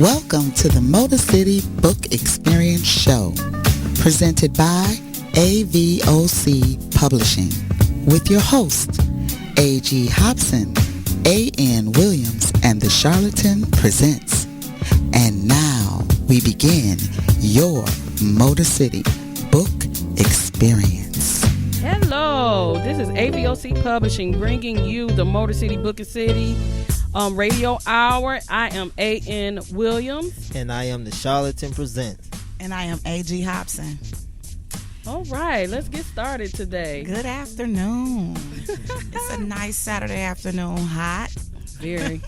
Welcome to the Motor City Book Experience Show, presented by AVOC Publishing, with your hosts, A.G. Hobson, A.N. Williams, and The Charlatan Presents. And now we begin your Motor City Book Experience. Hello, this is AVOC Publishing bringing you the Motor City Book City radio hour. I am A.N. Williams. And I am The Charlatan Presents. And I am A.G. Hobson. All right, let's get started today. Good afternoon. It's a nice Saturday afternoon, hot. Very.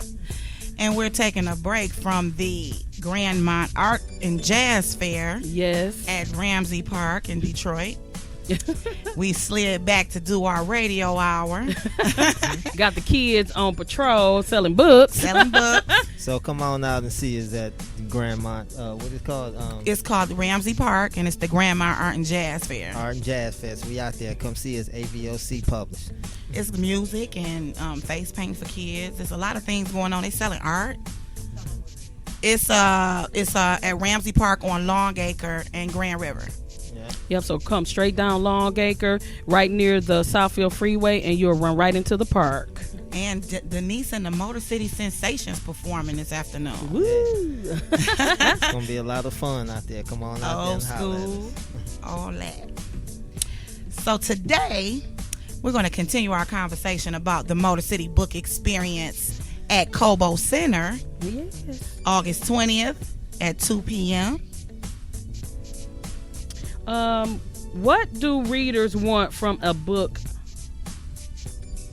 And we're taking a break from the Grandmont Art and Jazz Fair. Yes. At Ramsey Park in Detroit. We slid back to do our radio hour. Got the kids on patrol selling books. So come on out and see us at Grandmont. What is it called? It's called Ramsey Park, and it's the Grandmont Art and Jazz Fair. Art and Jazz Fest. We out there. Come see us. AVOC Publish. It's music and face paint for kids. There's a lot of things going on. They selling art. It's at Ramsey Park on Longacre and Grand River. Yep, so come straight down Longacre, right near the Southfield Freeway, and you'll run right into the park. And Denise and the Motor City Sensations performing this afternoon. Woo! It's going to be a lot of fun out there. Come on out there and holler at us. All that. So today, we're going to continue our conversation about the Motor City Book Experience at Cobo Center. Yes. August 20th at 2 p.m. What do readers want from a book?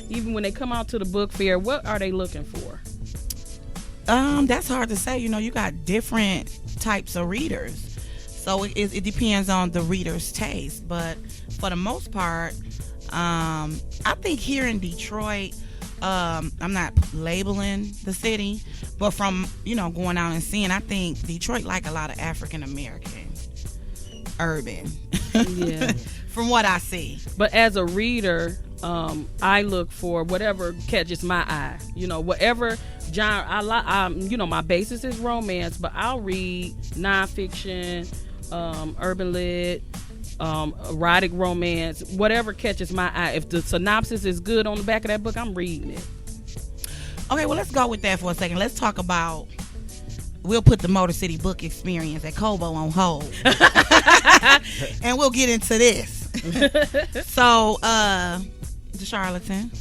Even when they come out to the book fair, what are they looking for? That's hard to say. You know, you got different types of readers. So it depends on the reader's taste. But for the most part, I think here in Detroit, I'm not labeling the city, but from, going out and seeing, I think Detroit like a lot of African American urban. Yeah. From what I see. But as a reader, I look for whatever catches my eye. Whatever genre I like. My basis is romance, but I'll read nonfiction, urban lit, erotic romance, whatever catches my eye. If the synopsis is good on the back of that book, I'm reading it. Okay, well, let's go with that for a second. Let's talk about. We'll put the Motor City Book Experience at Cobo on hold. And we'll get into this. So, The Charlatan,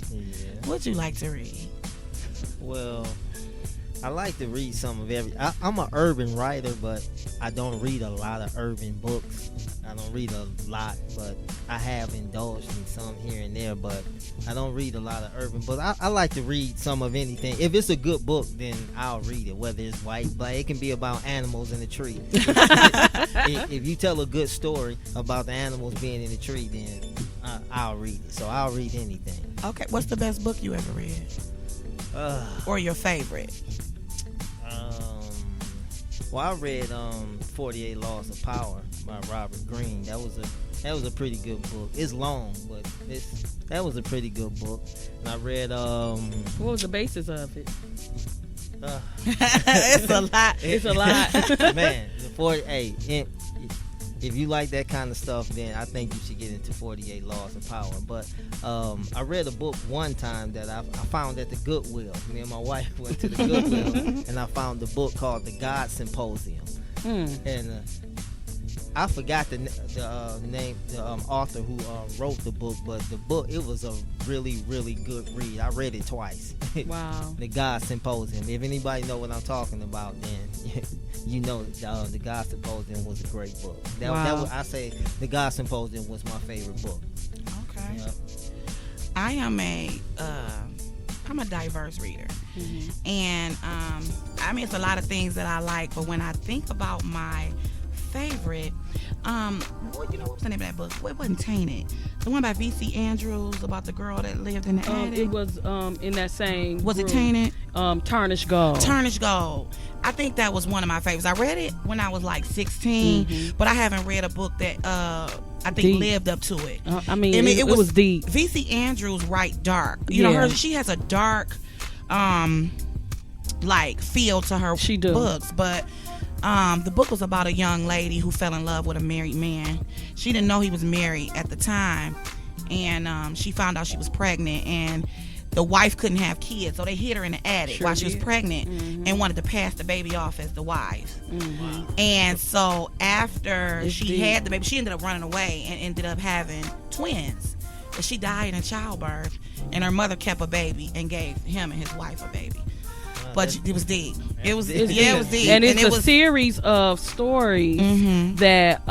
what'd you like to read? Well, I like to read some of every. I'm an urban writer, but I don't read a lot of urban books. I don't read a lot, but I have indulged in some here and there, but I don't read a lot of urban books. I like to read some of anything. If it's a good book, then I'll read it, whether it's white, black. It can be about animals in the tree. If you tell a good story about the animals being in the tree, then I'll read it. So I'll read anything. Okay, what's the best book you ever read? Or your favorite? Well, I read 48 Laws of Power by Robert Greene. That was a pretty good book. It's long, but that was a pretty good book. And I read what was the basis of it? It's a lot. It's a lot. Man, if you like that kind of stuff, then I think you should get into 48 Laws of Power. But I read a book one time that I found at the Goodwill. Me and my wife went to the Goodwill, and I found the book called The God Symposium. And I forgot the name, the author who wrote the book, but the book, it was a really, really good read. I read it twice. Wow. The God Symposium. If anybody know what I'm talking about, then you know the God Symposium was a great book. I say the God Symposium was my favorite book. Okay. Yep. I'm a diverse reader. Mm-hmm. And it's a lot of things that I like, but when I think about my favorite, what was the name of that book? It wasn't Tainted. The one by V.C. Andrews about the girl that lived in the attic. It was in that same Was group. It Tainted? Tarnished Gold. Tarnished Gold. I think that was one of my favorites. I read it when I was like 16, but I haven't read a book that I think deep. Lived up to it. It was deep. V.C. Andrews write dark. You know, she has a dark like feel to her She do. books. But the book was about a young lady who fell in love with a married man. She didn't know he was married at the time, and she found out she was pregnant, and the wife couldn't have kids, so they hid her in the attic Sure while she was did. pregnant, and wanted to pass the baby off as the wife. And so after It's she deep. had the baby, she ended up running away and ended up having twins. But she died in childbirth, and her mother kept a baby and gave him and his wife a baby. But it was deep. It was It's it was deep, And it's it a was series of stories that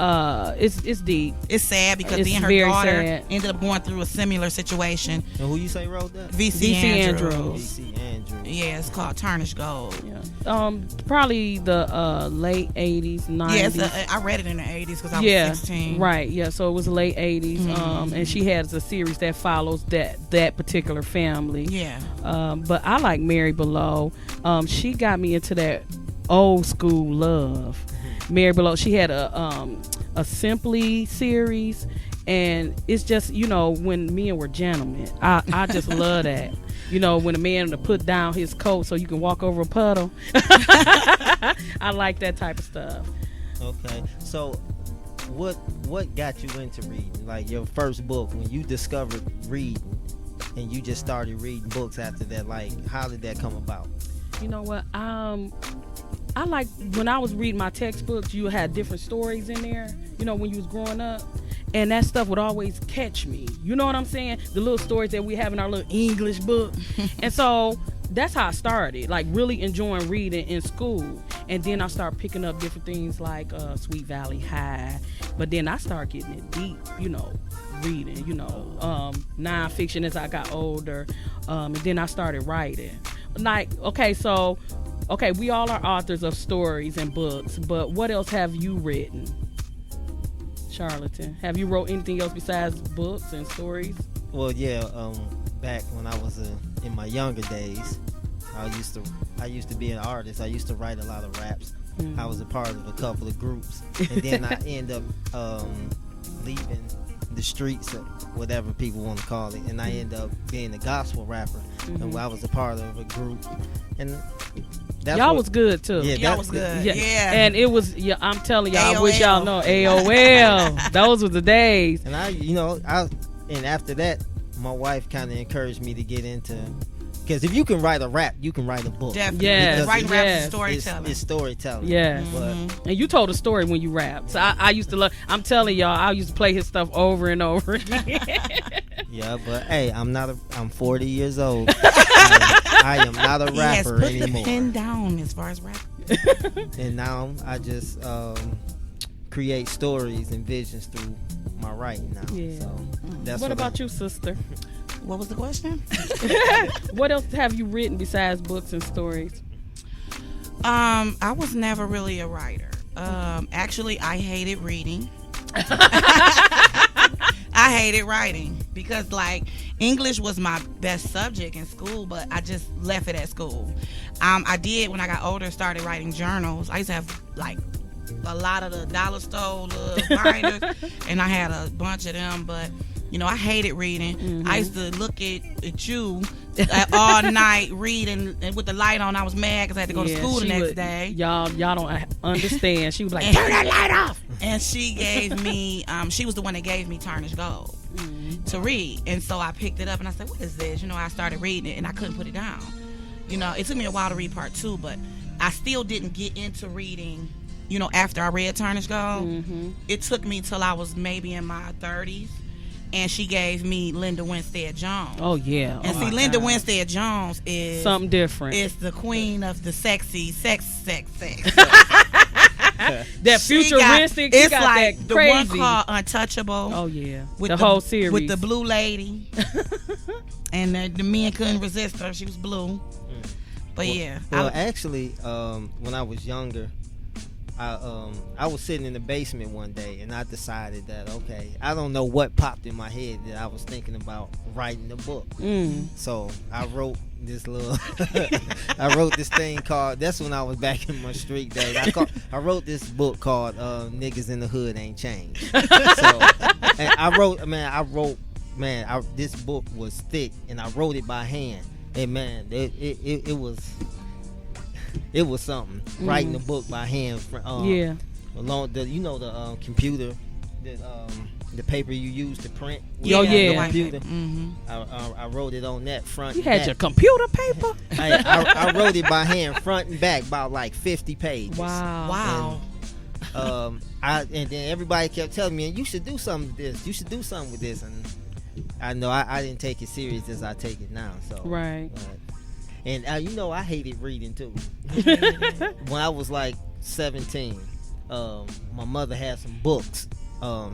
it's deep. it's sad because It's then her very daughter sad. ended up going through a similar situation. And who you say wrote that? VC VC Andrews. Andrews. DC Andrews. Yeah, it's called Tarnished Gold. Yeah. Probably the late 80s, 90s. Yes, I read it in the 80s because I was Yeah, 16. right. Yeah, so it was late 80s, and she has a series that follows that particular family. Yeah. But I like Mary Below. She got me into that old school love. Mary Below. She had a Simply series, and it's just when men were gentlemen. I just love that. When a man to put down his coat so you can walk over a puddle. I like that type of stuff. Okay, so what got you into reading? Like your first book, when you discovered reading, and you just started reading books after that. Like, how did that come about? You know what? I like when I was reading my textbooks, you had different stories in there, when you was growing up. And that stuff would always catch me. You know what I'm saying? The little stories that we have in our little English book. And so that's how I started, like really enjoying reading in school. And then I started picking up different things like Sweet Valley High. But then I started getting it deep, reading, nonfiction as I got older. And then I started writing. Like, okay, we all are authors of stories and books, but what else have you written? Charlatan, have you wrote anything else besides books and stories? Well, yeah. Back when I was in my younger days, I used to be an artist. I used to write a lot of raps. I was a part of a couple of groups, and then I end up leaving the streets, or whatever people want to call it, and I end up being a gospel rapper. And I was a part of a group, and y'all was good too. Yeah, Y'all was good. Yeah. Yeah. And it was, I'm telling y'all, I wish y'all AOL. know AOL. Those were the days. And and after that, my wife kind of encouraged me to get into, because if you can write a rap, you can write a book. Definitely. Yes, Because writing rap is yes. storytelling. It's storytelling. Yes. But And you told a story when you rapped. So I used to love, I'm telling y'all, I used to play his stuff over and over again. yeah, but hey, I'm 40 years old. I am not a He has rapper put anymore. the pen down as far as rap. And now I just create stories and visions through my writing now. Yeah. So that's What about you, sister? What was the question? What else have you written besides books and stories? I was never really a writer. Actually, I hated reading. I hated writing because, like, English was my best subject in school, but I just left it at school. I did, when I got older, started writing journals. I used to have, like, a lot of the dollar store little binders, and I had a bunch of them, but I hated reading. I used to look at you all night reading, and with the light on, I was mad because I had to go to school the next day. Y'all don't understand. She was like, turn that light off. And she gave me, she was the one that gave me Tarnished Gold to read. And so I picked it up and I said, what is this? I started reading it and I couldn't put it down. It took me a while to read part 2, but I still didn't get into reading, after I read Tarnished Gold. It took me till I was maybe in my 30s. And she gave me Linda Winstead Jones. Oh, yeah. And see, Linda Winstead Jones is something different. It's the queen of the sexy sex. That futuristic, it's got like that the crazy. one called Untouchable. Oh, yeah. With the whole series. With the blue lady. And the men couldn't resist her. She was blue. But yeah. Well, actually, when I was younger, I was sitting in the basement one day and I decided that, okay, I don't know what popped in my head that I was thinking about writing a book. So I wrote this thing called, that's when I was back in my street days. I wrote this book called Niggas in the Hood Ain't Changed. So, and this book was thick and I wrote it by hand. And man, it was it was something. Writing a book by hand. Yeah. Along the the computer, the paper you use to print. Oh, yeah. The computer. Mm-hmm. I wrote it on that front. You and had back. your computer paper? I wrote it by hand, front and back, about like 50 pages. Wow. And then everybody kept telling me, you should do something with this. You should do something with this. And I know I didn't take it serious as I take it now. So Right. And I hated reading too. When I was like 17, my mother had some books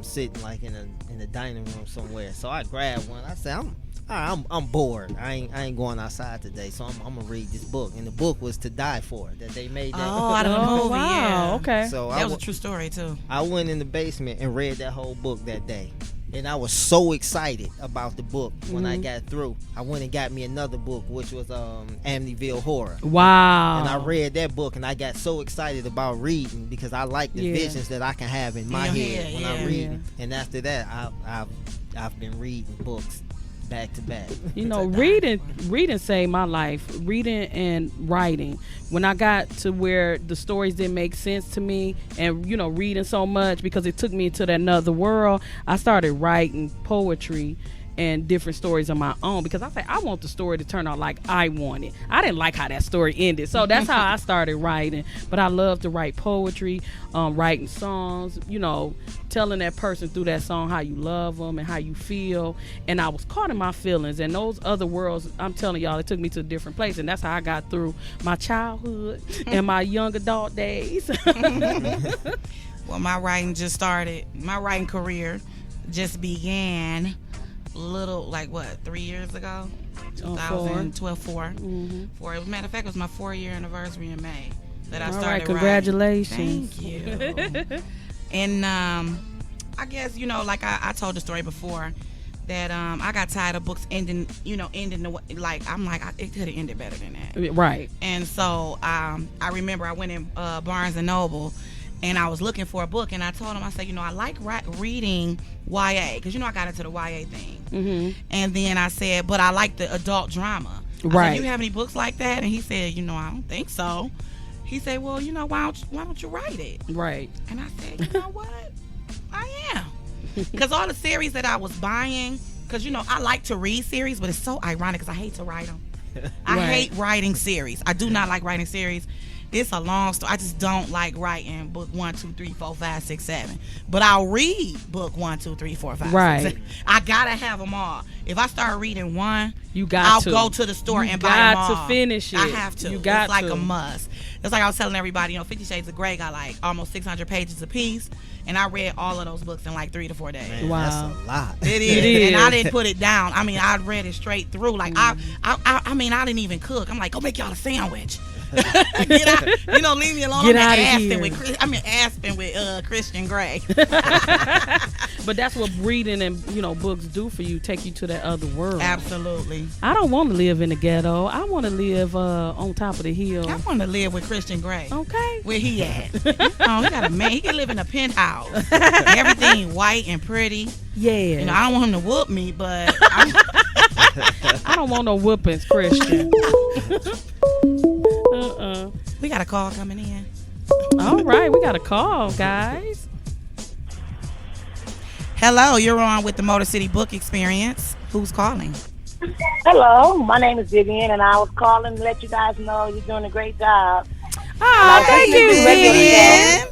sitting like in the dining room somewhere. So I grabbed one. I said, I'm bored. I ain't going outside today, so I'm gonna read this book. And the book was To Die For, that they made that. Oh, out of the movie. Wow. Yeah. Okay. So That was a true story too. I went in the basement and read that whole book that day. And I was so excited about the book when I got through. I went and got me another book, which was Amityville Horror. Wow. And I read that book, and I got so excited about reading because I like the visions that I can have in my head when I'm reading. And after that, I've been reading books back to back. Reading saved my life. Reading and writing. When I got to where the stories didn't make sense to me, and reading so much because it took me into that another world, I started writing poetry and different stories of my own because I said I want the story to turn out like I want it. I didn't like how that story ended, so that's how I started writing. But I love to write poetry, writing songs, telling that person through that song how you love them and how you feel. And I was caught in my feelings, and those other worlds, I'm telling y'all, it took me to a different place, and that's how I got through my childhood and my young adult days. Well, my writing just started. My writing career just began 3 years ago? 2012, 4. Mm-hmm. 4. As a matter of fact, it was my 4-year anniversary in May that I All started right, congratulations. writing. Thank you. And I guess, like I told the story before, that I got tired of books ending the way, it could have ended better than that. Right. And so I remember I went in Barnes and Noble, and I was looking for a book, and I told him, I said, I like reading YA, because I got into the YA thing. Mm-hmm. And then I said, but I like the adult drama. Right. I said, you have any books like that? And he said, I don't think so. He said, well, why don't you write it? Right. And I said, you know what? I am. Because all the series that I was buying, because, I like to read series, but it's so ironic because I hate to write them. I hate writing series. I do not like writing series. It's a long story. I just don't like writing book 1, 2, 3, 4, 5, 6, 7. But I'll read book 1, 2, 3, 4, 5, right. 6, 7. I gotta have them all. If I start reading one, I'll go to the store and buy them all. You got to finish it. I have to. You got it's like to. a must. It's like I was telling everybody, 50 Shades of Grey got like almost 600 pages a piece. And I read all of those books in like 3 to 4 days. Man, wow. That's a lot. It is. And I didn't put it down. I mean, I read it straight through. Like, I didn't even cook. I'm like, go make y'all a sandwich. Get out. Leave me alone. Get out of here. Aspen with Christian Grey. But that's what reading and books do for you. Take you to that other world. Absolutely. I don't want to live in the ghetto. I want to live on top of the hill. I want to live with Christian Grey. Okay. Where he at? He got a man. He can live in a penthouse. Everything white and pretty. Yeah. I don't want him to whoop me, but I don't want no whoopings, Christian. We got a call coming in. All right, we got a call, guys. Hello, you're on with the Motor City Book Experience. Who's calling? Hello, my name is Vivian, and I was calling to let you guys know you're doing a great job. Oh, thank you, Vivian.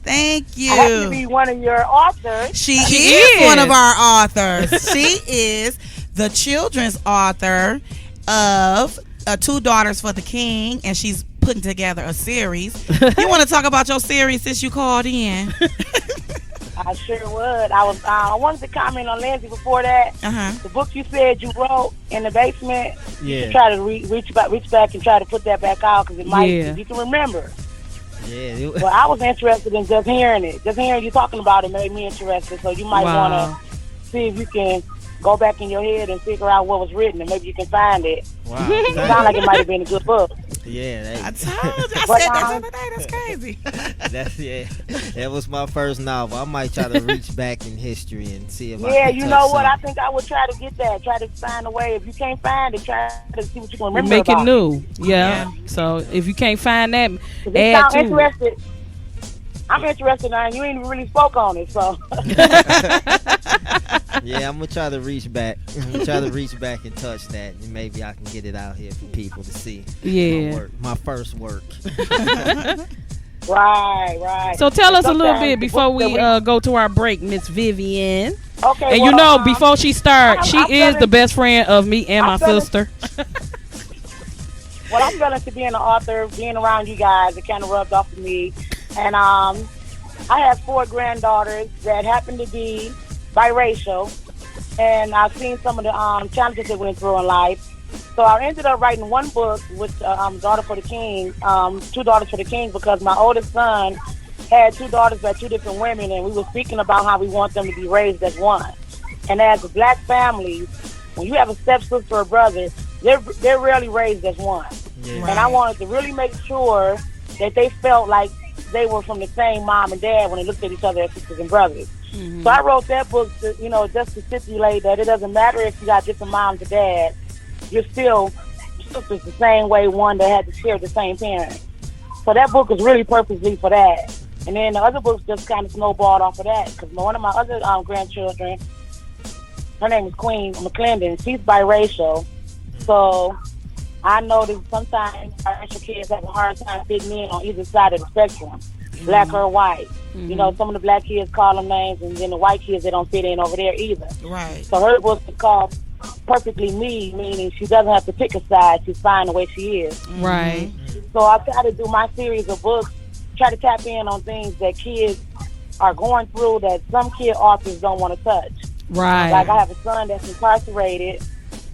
Thank you. I happen to be one of your authors. She is one of our authors. She is the children's author of Two Daughters for the King, and she's putting together a series. You want to talk about your series since you called in? I sure would. I wanted to comment on Lindsay before that. The book you said you wrote in the basement. Yeah. You should try to reach back and try to put that back out because it might. If you can remember. Yeah. Well, I was interested in just hearing it. Just hearing you talking about it made me interested. So you might want to see if you can go back in your head and figure out what was written, and maybe you can find it. Wow. It sounds like it might have been a good book. Yeah, I told you. I But, said that the other day. That's crazy. that was my first novel. I might try to reach back in history and see if I yeah, can you touch know what? I something. think I would try to get that. Try to find a way. If you can't find it, try to see what you can remember Make it about new. Yeah. Yeah. So if you can't find that, If it add sound to it. interested, I'm interested now. You ain't really spoke on it, so. Yeah, I'm gonna try to reach back. I'm gonna try to reach back and touch that, and maybe I can get it out here for people to see. Yeah. My work, my first work. Right. So tell us a little Sometimes bit the before books we that go to our break, Miss Vivian. Okay. And well, you know, before she starts, she I'm is the feeling- best friend of me and my I'm feeling- sister. Well, I'm feeling to being an author, being around you guys, it kind of rubbed off of me. And I have 4 granddaughters that happen to be biracial, and I've seen some of the challenges they went through in life. So I ended up writing one book with Daughter for the King, 2 Daughters for the King, because my oldest son had 2 daughters by 2 different women, and we were speaking about how we want them to be raised as one. And as a black family, when you have a stepsister or brother, they're rarely raised as one. Yeah. And I wanted to really make sure that they felt like they were from the same mom and dad when they looked at each other as sisters and brothers. Mm-hmm. So I wrote that book to, just to stipulate that it doesn't matter if you got different moms or dads, you're still sisters the same way, one that had to share the same parents. So that book is really purposely for that. And then the other books just kind of snowballed off of that, because one of my other grandchildren, her name is Queen McClendon, she's biracial. So I know that sometimes biracial kids have a hard time fitting in on either side of the spectrum, black or white. Mm-hmm. Some of the black kids call them names, and then the white kids, they don't fit in over there either. Right. So her book is called Perfectly Me, meaning she doesn't have to pick a side. She's fine the way she is. Right. So I try to do my series of books, try to tap in on things that kids are going through that some kid authors don't want to touch. Right. Like I have a son that's incarcerated,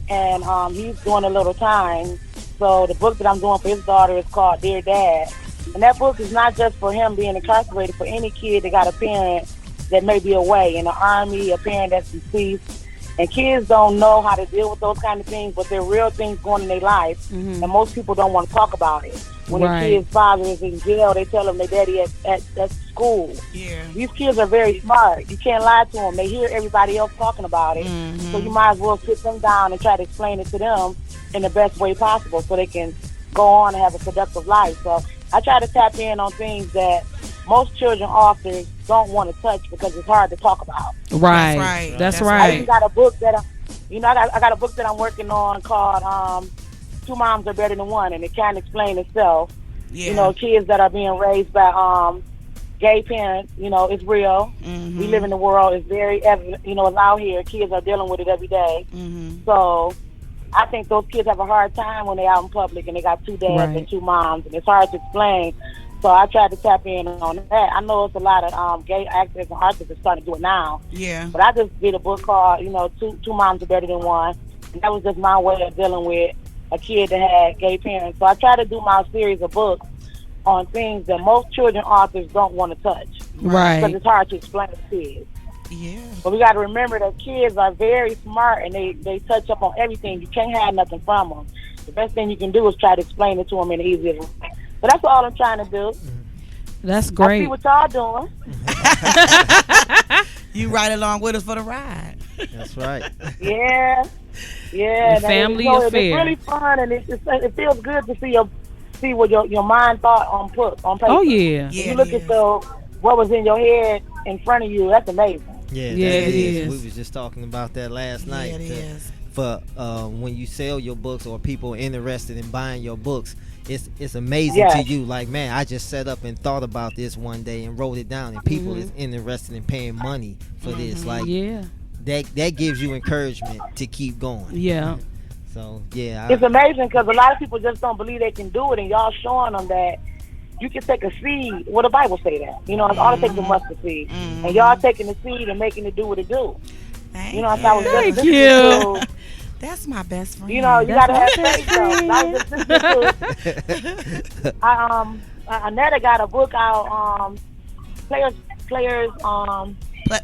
and he's doing a little time. So the book that I'm doing for his daughter is called Dear Dad. And that book is not just for him being incarcerated, for any kid that got a parent that may be away in the Army, a parent that's deceased. And kids don't know how to deal with those kind of things, but they're real things going in their life. Mm-hmm. And most people don't want to talk about it. When Right. a kid's father is in jail, they tell them their daddy at school. Yeah. These kids are very smart. You can't lie to them. They hear everybody else talking about it. Mm-hmm. So you might as well sit them down and try to explain it to them in the best way possible so they can go on and have a productive life. So I try to tap in on things that most children authors don't want to touch because it's hard to talk about. Right. That's right. That's That's right. I even got a book that I got a book that I'm working on called Two Moms Are Better Than One, and it kind of explains itself. Yeah. Kids that are being raised by gay parents, it's real. Mm-hmm. We live in the world, it's very evident, it's out here. Kids are dealing with it every day. Mm-hmm. So I think those kids have a hard time when they're out in public and they got 2 dads Right. and 2 moms, and it's hard to explain. So I tried to tap in on that. I know it's a lot of gay actors and artists are starting to do it now. Yeah. But I just did a book called, Two Moms Are Better Than One. And that was just my way of dealing with a kid that had gay parents. So I try to do my series of books on things that most children authors don't want to touch. Because Right. it's hard to explain to kids. Yeah. But we got to remember that kids are very smart and they touch up on everything. You can't hide nothing from them. The best thing you can do is try to explain it to them in the easiest way. So that's all I'm trying to do. That's I see great. what y'all doing. You ride along with us for the ride. That's right. Yeah. A family affair. It's really fun, and it feels good to see what your mind thought on paper. Oh yeah. If you look at what was in your head in front of you, that's amazing. Yeah, Yeah, that it is. We was just talking about that last night. Yeah, it is. For when you sell your books or people are interested in buying your books, it's amazing to you. Like, man, I just sat up and thought about this one day and wrote it down, and people is interested in paying money for this. Like, Yeah. that gives you encouragement to keep going. Yeah. So yeah, It's amazing because a lot of people just don't believe they can do it, and y'all showing them that you can take a seed. Well, the Bible say that. It's all it takes is a mustard seed, and y'all taking the seed and making it do what it do. Thank I was just Thank listening you. to. That's my best friend. You gotta have faith. best Though. I was just listening to. Anetta got a book out. Players.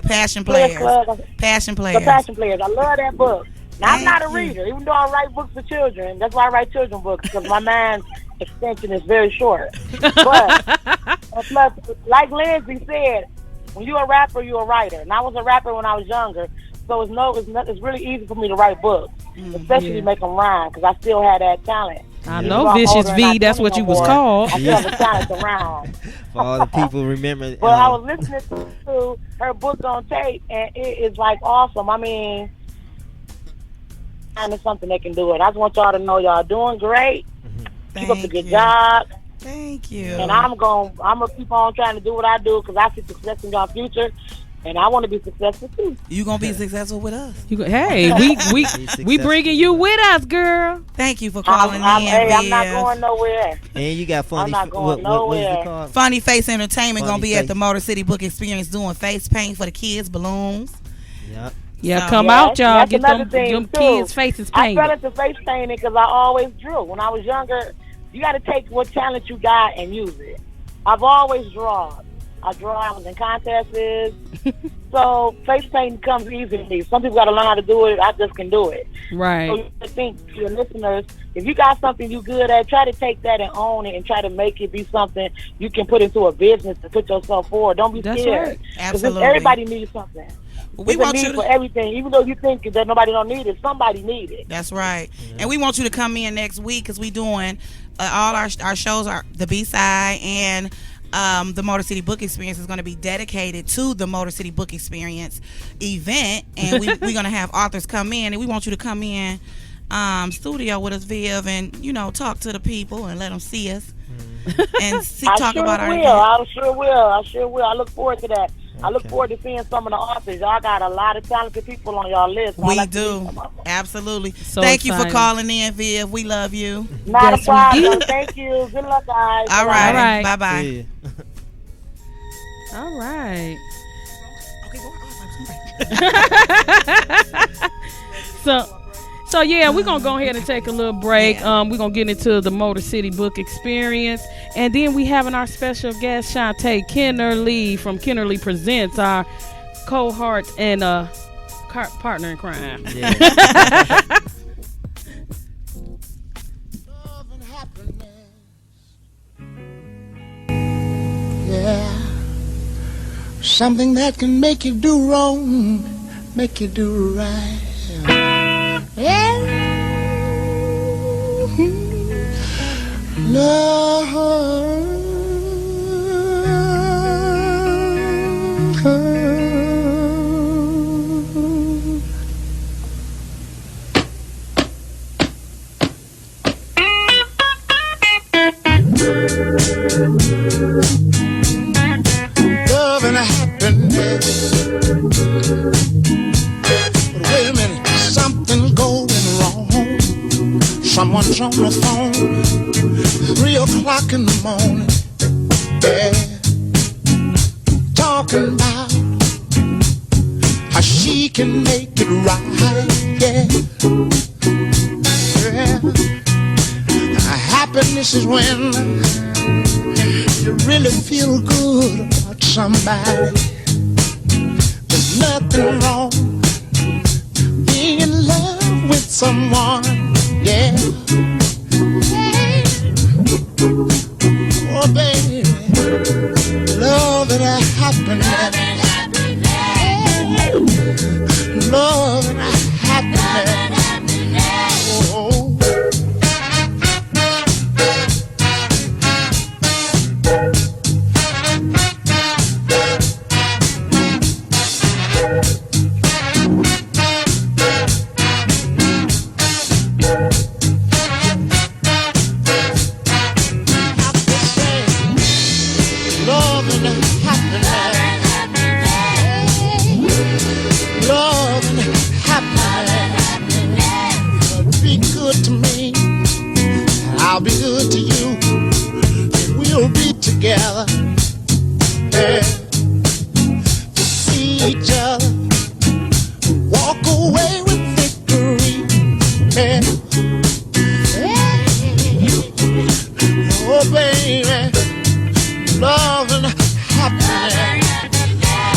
Passion Players players. Club. Passion The players. Passion Players. I love that book. Now, I'm not a Thank you. reader, even though I write books for children. That's why I write children books, because my mind extension is very short. But and plus, like Lindsay said, when you're a rapper, you're a writer. And I was a rapper when I was younger, so it's really easy for me to write books, especially make them rhyme, because I still had that talent. I know Vicious V, that's what you was called. I still have the talent to rhyme. For all the people remember. But I was listening to her book on tape, and it is like awesome. I mean, it's something they can do it. I just want y'all to know y'all doing great. Keep up the good job. Thank you. And I'm gonna keep on trying to do what I do, because I see success in y'all future. And I want to be successful too. You gonna be successful with us? Hey, we bringing you with us, girl. Thank you for calling in. I'm not going nowhere. And you got funny. I'm not going nowhere. Funny Face Entertainment gonna be Face. at the Motor City Book Experience doing face paint for the kids, balloons. Yep. Yeah, come out, y'all. That's Get them kids' faces painted. I fell into face painting because I always drew. When I was younger, you got to take what talent you got and use it. I've always drawn. I was in contests. So face painting comes easy to me. Some people got to learn how to do it. I just can do it. Right. So I think to your listeners, if you got something you good at, try to take that and own it and try to make it be something you can put into a business to put yourself forward. Don't be scared. Right. Absolutely. Everybody needs something. We There's want a you need to, for everything. Even though you think that nobody don't need it, somebody need it. That's right. And we want you to come in next week, because we doing all our shows are the B-side, and the Motor City Book Experience is going to be dedicated to the Motor City Book Experience event, and we're going to have authors come in, and we want you to come in studio with us, Viv, and talk to the people and let them see us and talk about our event. I sure will. I look forward to that. I look forward to seeing some of the authors. Y'all got a lot of talented people on y'all list. We do. Absolutely. So Thank you excited. for calling in, Viv. We love you. Not a problem. Thank you. Good luck, guys. All right. right. Bye-bye. Yeah. All right. So yeah, we're gonna go ahead and take a little break. We're gonna get into the Motor City Book Experience, and then we having our special guest Shaunta Kenerly from Kenerly Presents, our cohort and partner in crime. Yeah. Love and happiness. Yeah. Something that can make you do wrong, make you do right. Yeah. Love and happiness. But wait a minute, something's going wrong. Someone's on the phone, 3 o'clock in the morning. Yeah, talking about how she can make it right. Yeah, happiness is when you really feel good about somebody. There's nothing wrong being in love with someone. Yeah. Oh, baby, love and happiness. Love and happiness. Oh. I'll be good to you. We'll be together. Yeah. To see each other. Walk away with victory. Yeah. Oh, baby. Love and happiness.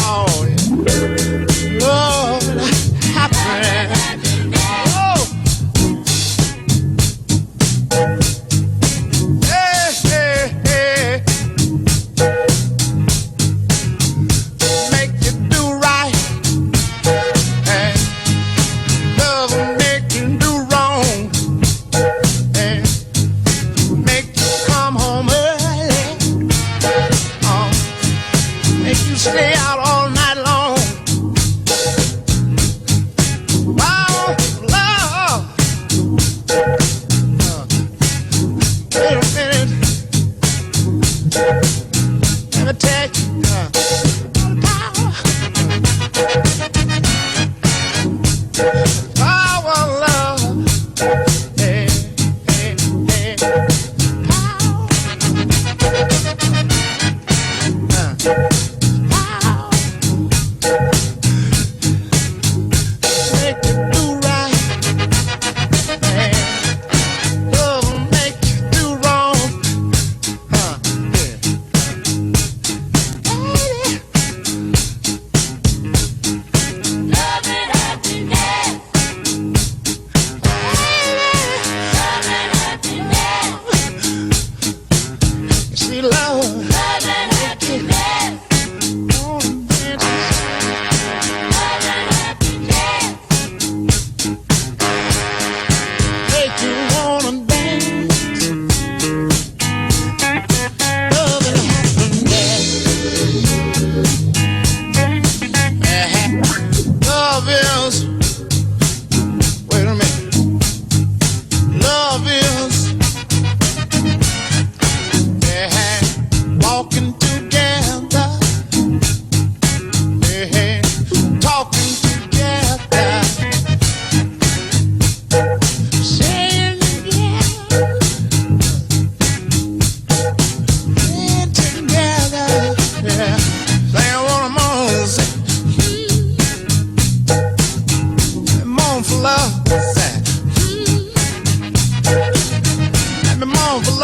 Oh, yeah. Love and happiness. Oh.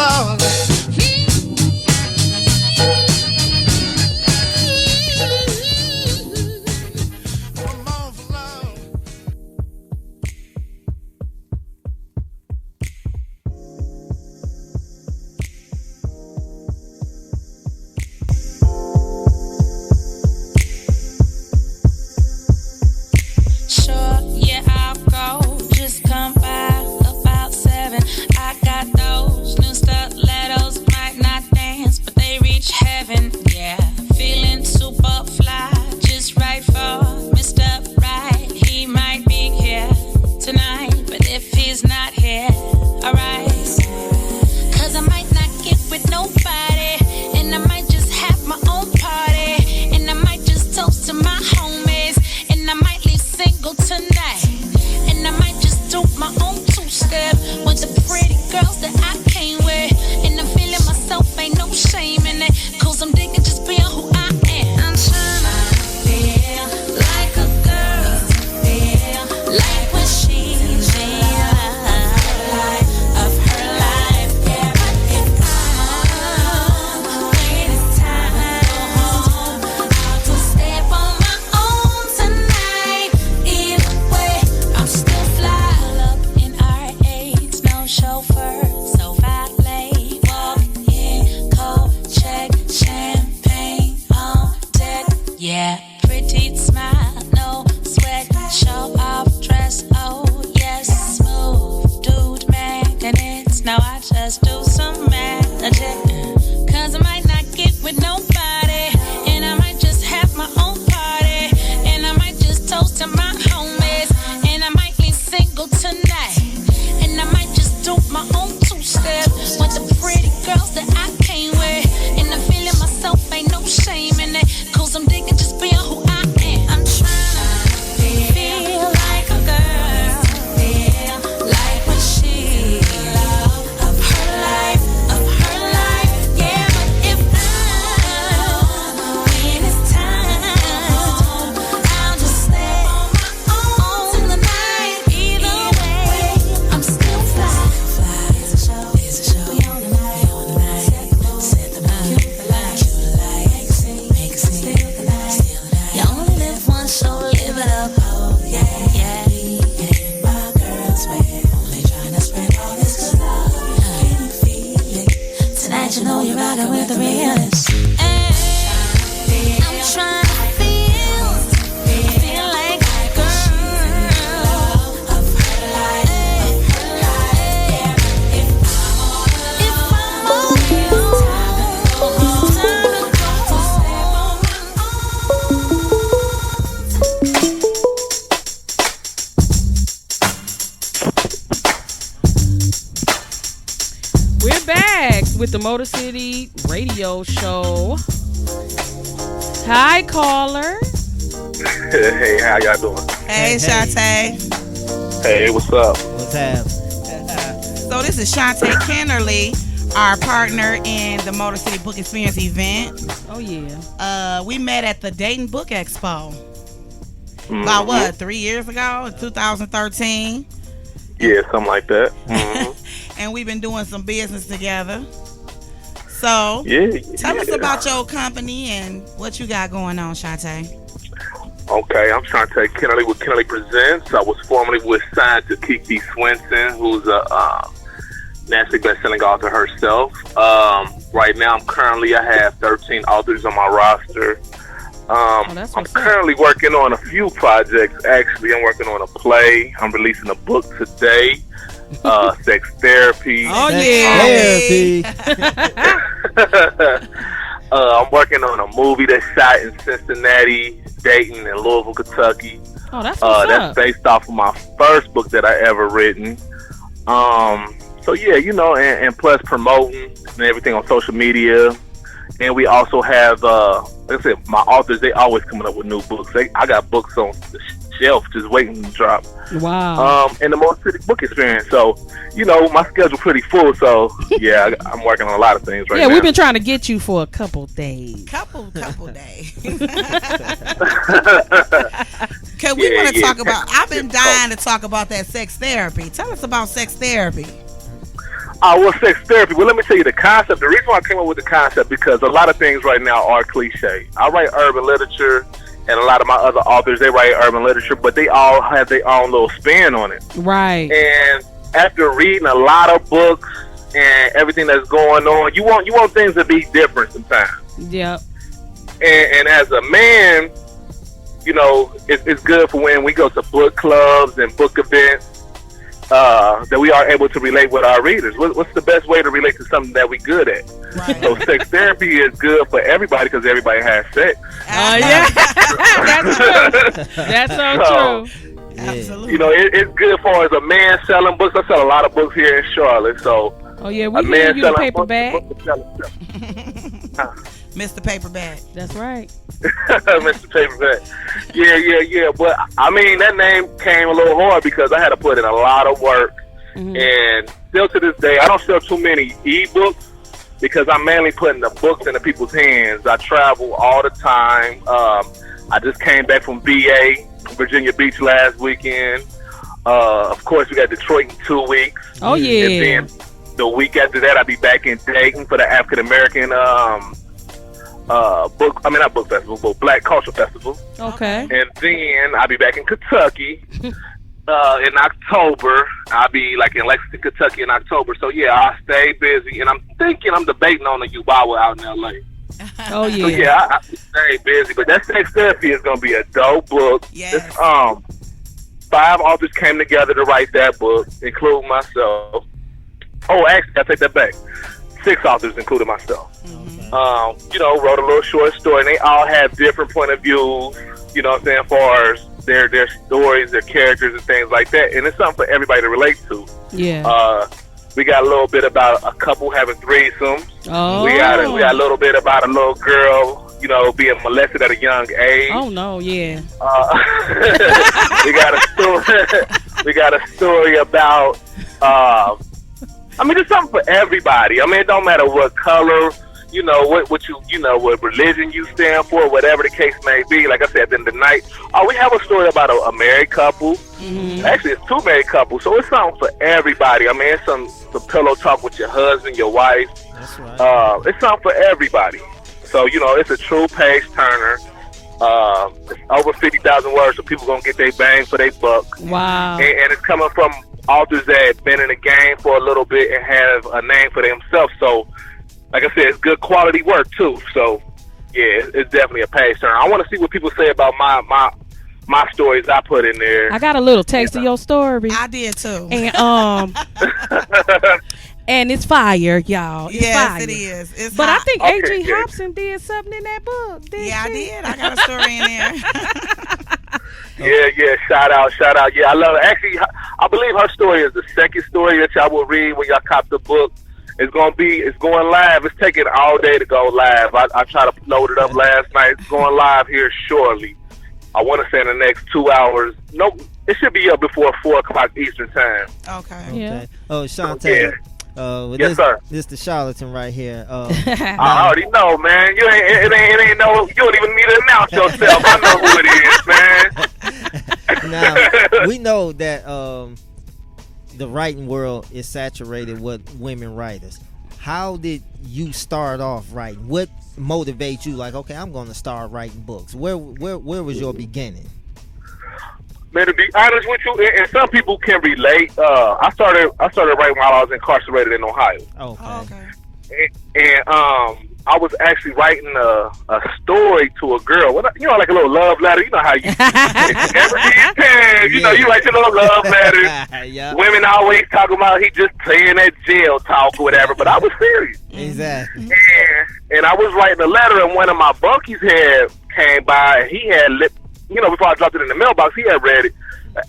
love. One more for love. Sure, yeah, I'll go. Just come by about 7. I got those new stilettos, might not dance, but they reach heaven. Yeah, feeling super fly, just right for Mr. Right. He might be here tonight, but if he's not here, alright. Cause I might not get with nobody, and I might just have my own party, and I might just toast to my homies, and I might leave single tonight, and I might just do my own two-step with the pretty girls that I came with, and I'm feeling myself, ain't no shame in it, cause I'm digging just being who I am. I'm trying to feel like a girl, feel like when she life of her life, yeah, but if when it's time to go home, I'll just step on my own tonight. Either way, I'm still fly up in R8, no chauffeur, so valet, walk in, cold check, champagne on deck. Yeah, pretty smile, no sweat, show off dress, oh yes, smooth dude maintenance. Now I just do some magic, cause I might not get with nobody, and I might just have my own party, and I might just toast to my homies, and I might be single tonight, and I might just do my own two-step with the pretty girls that I came with, and I'm feeling myself, ain't no shame in it, cause I'm digging just being who I am. I'm trying to feel like a girl, feel like when she of her life, yeah, but if when it's time, I'll just stay on my own tonight. Either way, I'm still fly. It's a show, we on the night, set the mood, cue the light, make a scene, steal the night. You only live once, so live it up. Oh yeah, yeah. In my girl's way, only trying to spread all this good love. Can you feel it? Tonight you know you're rocking with the realest. I'm trying to feel like a girl of her life, yeah. If I'm on you, time to go We're back with the Motor City Radio Show. Hi, caller. Hey, how y'all doing? Hey, Shaunta. Hey, what's up? What's happening? So this is Shaunta Kenerly, our partner in the Motor City Book Experience event. Oh yeah. We met at the Dayton Book Expo. About what, 3 years ago, 2013. Yeah, something like that. And we've been doing some business together. So, Yeah. tell us about your company and what you got going on, Shaunta. Okay, I'm Shaunta Kenerly with Kenerly Presents. I was formerly signed to Kiki Swenson, who's a nationally best-selling author herself. Right now, I have 13 authors on my roster. That's I'm what's up. currently working on a few projects. Actually, I'm working on a play. I'm releasing a book today. Sex Therapy. Oh yeah. Therapy. I'm working on a movie that's shot in Cincinnati, Dayton, and Louisville, Kentucky. Oh, that's what's That's up. based off of my first book that I ever written. So yeah, and plus promoting and everything on social media. And we also have, like I said, my authors, they always coming up with new books. I got books on the shelf just waiting to drop. Wow. And the Motor City Book Experience. So, my schedule's pretty full. So, yeah, I'm working on a lot of things right now. Yeah, we've been trying to get you for a couple days. Couple days. Cause we want to talk about. I've been dying to talk about that sex therapy. Tell us about sex therapy. Well, sex therapy. Well, let me tell you the concept. The reason why I came up with the concept because a lot of things right now are cliche. I write urban literature, and a lot of my other authors, they write urban literature, but they all have their own little spin on it. Right. And after reading a lot of books and everything that's going on, you want things to be different sometimes. Yep. And as a man, you know, it's good for when we go to book clubs and book events. That we are able to relate with our readers. What's the best way to relate to something that we good at? Right. So sex therapy is good for everybody because everybody has sex. Yeah. That's true. That's so true. Absolutely. You know, it's good for as a man selling books. I sell a lot of books here in Charlotte. So oh yeah, we give you the paperback. Mr. Paperback. That's right. Mr. Paperback. Yeah. But I mean, that name came a little hard because I had to put in a lot of work. Mm-hmm. And still to this day, I don't sell too many ebooks because I'm mainly putting the books into people's hands. I travel all the time. I just came back from VA, Virginia Beach, last weekend. Of course, we got Detroit in 2 weeks. Oh yeah. And then the week after that, I'll be back in Dayton for the African American not book festival, but Black Culture Festival. Okay. And then I'll be back in Kentucky in October. I'll be like in Lexington, Kentucky in October. So yeah, I'll stay busy. And I'm debating on the Ubawa out in LA. Oh yeah. So yeah, I stay busy. But that sex therapy is gonna be a dope book. Yes. 5 authors came together to write that book, including myself. Oh, actually, I take that back. 6 authors, including myself. You know, wrote a little short story, and they all have different point of views, you know what I'm saying, as far as their stories, their characters, and things like that. And it's something for everybody to relate to. Yeah. We got a little bit about a couple having threesomes. Oh. We got a little bit about a little girl, you know, being molested at a young age. Oh no, yeah. We got a story about. I mean, it's something for everybody. I mean, it don't matter what color, you know, what religion you stand for, whatever the case may be. Like I said, at the end of the night, we have a story about a married couple. Mm-hmm. Actually, it's 2 married couples, so it's something for everybody. I mean, it's some pillow talk with your husband, your wife. That's right. It's something for everybody. So, you know, it's a true page turner. It's over 50,000 words, so people gonna get their bang for their buck. Wow. And it's coming from authors that have been in the game for a little bit and have a name for themselves. So, like I said, it's good quality work too. So, yeah, it's definitely a page turner. I want to see what people say about my stories I put in there. I got a little taste of your story. I did too. And and it's fire, y'all. It's yes, fire. it is. It's but hot. I think Okay, A.G. yeah. Hobson did something in that book. Yeah, I did. I got a story in there. Yeah, shout out. Yeah, I love it. Actually, I believe her story is the second story that y'all will read when y'all cop the book. It's going live. It's taking all day to go live. I tried to load it up last night. It's going live here shortly. I want to say in the next 2 hours. Nope, it should be up before 4 o'clock Eastern time. Okay. Yeah. Oh, Shaunta. Yeah. Yes, sir. This the charlatan right here. I already know, man. You ain't know. You don't even need to announce yourself. I know who it is, man. Now we know that the writing world is saturated with women writers. How did you start off writing? What motivates you? Like, okay, I'm going to start writing books. Where was your beginning? Man, to be honest with you, and some people can relate. I started writing while I was incarcerated in Ohio. Okay. Oh, okay. And I was actually writing a story to a girl. You know, like a little love letter. You know how you ever did. You know, you write your little love letters. Yeah. Women always talk about he just playing that jail talk or whatever, but I was serious. Exactly. And I was writing a letter, and one of my bunkies came by, and he had before I dropped it in the mailbox, he had read it.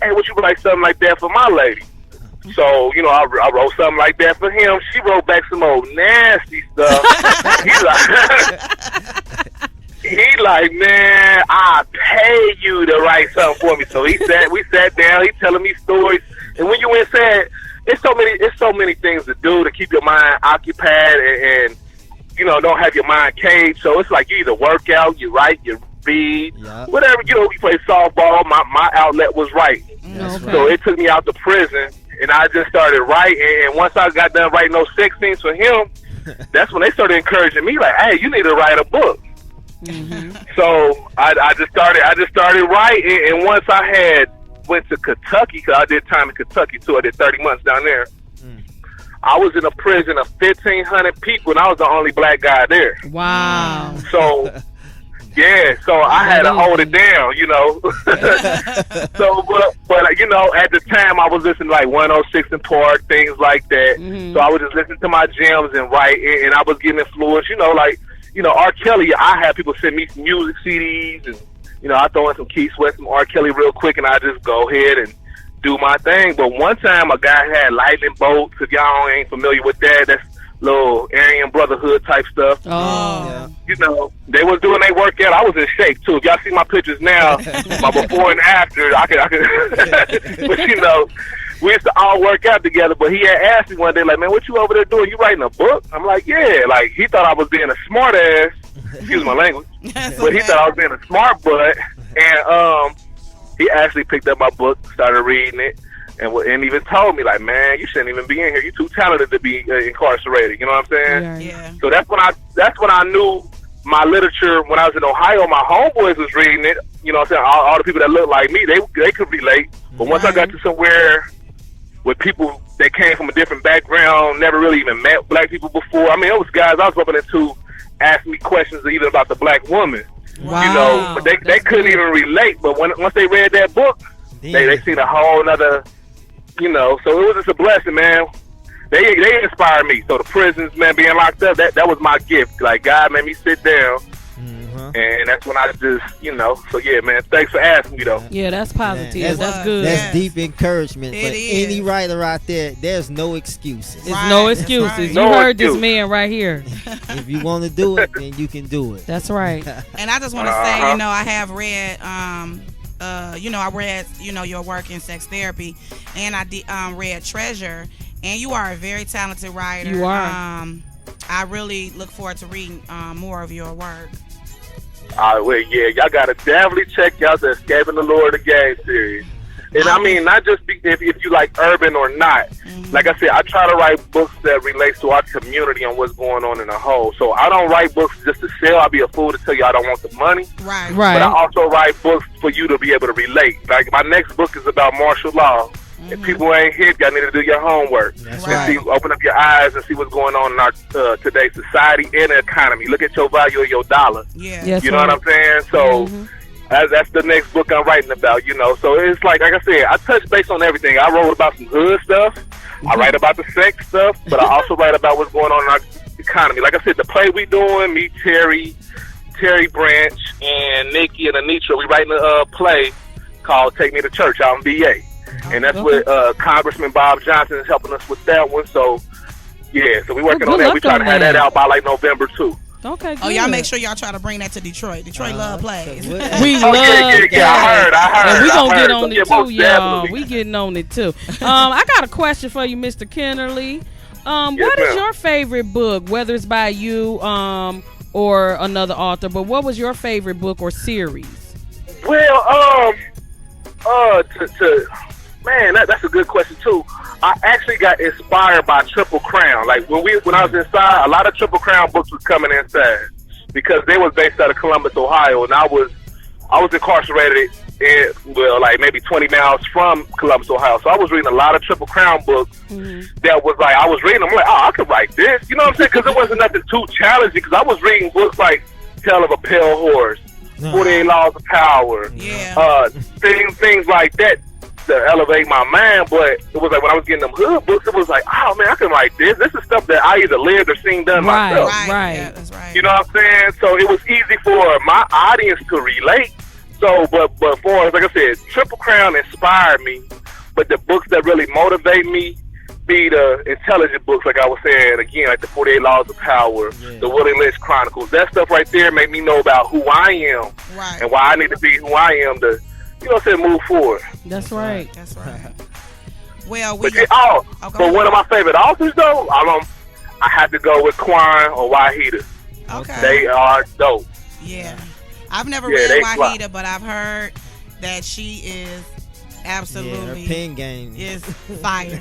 Hey, would you write something like that for my lady? So, you know, I wrote something like that for him. She wrote back some old nasty stuff. he like, man, I pay you to write something for me. So we sat down, he telling me stories. And when you inside, it's so many things to do to keep your mind occupied and you know, don't have your mind caged. So it's like you either work out, you write, you read, whatever, you know, we play softball. My outlet was writing. That's Okay. right. So it took me out to prison, and I just started writing. And once I got done writing those sex scenes for him, that's when they started encouraging me, like, hey, you need to write a book. So I just started writing, and once I had went to Kentucky, because I did time in Kentucky too. I did 30 months down there. I was in a prison of 1,500 people, and I was the only black guy there. Wow. So, yeah, so I had to hold it down, you know. So, but you know, at the time, I was listening to like 106 and Park, things like that. So I was just listening to my gems and writing, and I was getting influenced, you know, like, you know, R. Kelly. I had people send me some music CDs, and you know, I throw in some Keith Sweat, some R. Kelly real quick, and I just go ahead and do my thing. But one time a guy had lightning bolts. If y'all ain't familiar with that, that's little Aryan Brotherhood type stuff. Oh. You know, they was doing their workout. I was in shape too. If y'all see my pictures now, my before and after, I could but you know, we used to all work out together. But he had asked me one day, like, man, what you over there doing? You writing a book? I'm like, yeah. Like, he thought I was being a smart ass. Excuse my language. But he thought I was being a smart butt. And he actually picked up my book, started reading it, and even told me, like, man, you shouldn't even be in here. You're too talented to be incarcerated. You know what I'm saying? Yeah. So that's when I knew my literature. When I was in Ohio, my homeboys was reading it. You know what I'm saying? All the people that look like me, they could relate. But once I got to somewhere with people that came from a different background, never really even met black people before. I mean, it was guys I was bumping into asking me questions even about the black woman. Wow. You know, but they couldn't even relate. But once they read that book, they seen a whole nother, you know. So it was just a blessing, man. They inspired me. So the prisons, man, being locked up, that was my gift. Like, God made me sit down, and that's when I just, you know. So yeah, man, thanks for asking me though. Yeah, that's positive. Yeah, that's good. That's deep encouragement It for is. any writer out there. There's no excuses. There's Right, no that's excuses. right. You No heard this excuse. man right here. If you want to do it, then you can do it. That's right. And I just want to say, you know, I have read, you know, I read, you know, your work in sex therapy, and I did read Treasure, and you are a very talented writer. You are. I really look forward to reading more of your work. Well, yeah, y'all gotta definitely check out the Escaping the Lord of the Game series. And I mean, not just if you like urban or not. Like I said, I try to write books that relates to our community and what's going on in the whole. So I don't write books just to sell. I'll be a fool to tell you I don't want the money. Right. But I Right. also write books for you to be able to relate. Like, my next book is about martial law. If people ain't hip, y'all need to do your homework. That's And right. see, open up your eyes and see what's going on in our today's society and the economy. Look at your value of your dollar. Yeah. Yes, You know what I'm saying? So that's the next book I'm writing about, you know. So it's like I said, I touch base on everything. I wrote about some hood stuff. I write about the sex stuff, but I also write about what's going on in our economy. Like I said, the play we doing, me, Terry Branch, and Nikki and Anitra, we writing a play called Take Me to Church out in VA. And that's what Congressman Bob Johnson is helping us with that one. So, yeah, so we working Good on that. luck We trying to on have that. that out by like November, too. Okay. Good. Oh, y'all make sure y'all try to bring that to Detroit. Detroit love plays. We Oh, love. yeah, I heard. And we I gonna heard. get on So, it yeah, too, most y'all. definitely. We getting on it too. I got a question for you, Mr. Kenerly. What is ma'am. your favorite book, whether it's by you or another author? But what was your favorite book or series? Well, man, that's a good question too. I actually got inspired by Triple Crown. Like when I was inside, a lot of Triple Crown books was coming inside because they was based out of Columbus, Ohio, and I was incarcerated in, well, like maybe 20 miles from Columbus, Ohio. So I was reading a lot of Triple Crown books that was like, I was reading them like, oh, I could write this. You know what I'm saying? Because it wasn't nothing too challenging because I was reading books like Tale of a Pale Horse, 48 Laws of Power, Yeah. things like that to elevate my mind. But it was like when I was getting them hood books, it was like, oh man, I can write this. This is stuff that I either lived or seen done Right. myself. Right. Yeah, that's right. You know what I'm saying? So it was easy for my audience to relate. So, but for, like I said, Triple Crown inspired me. But the books that really motivate me be the intelligent books, like I was saying, again, like the 48 Laws of Power, the Willie Lynch Chronicles. That stuff right there made me know about who I am Right. and why I need to be who I am to, you know what I'm saying, move forward. That's right. That's right. Well, we But, go but ahead. one of my favorite authors, though, I have to go with Quan or Wahida. Okay. They are dope. Yeah. I've never Yeah, read they Wahida, fly. but I've heard that she is absolutely. Her pen game is fire.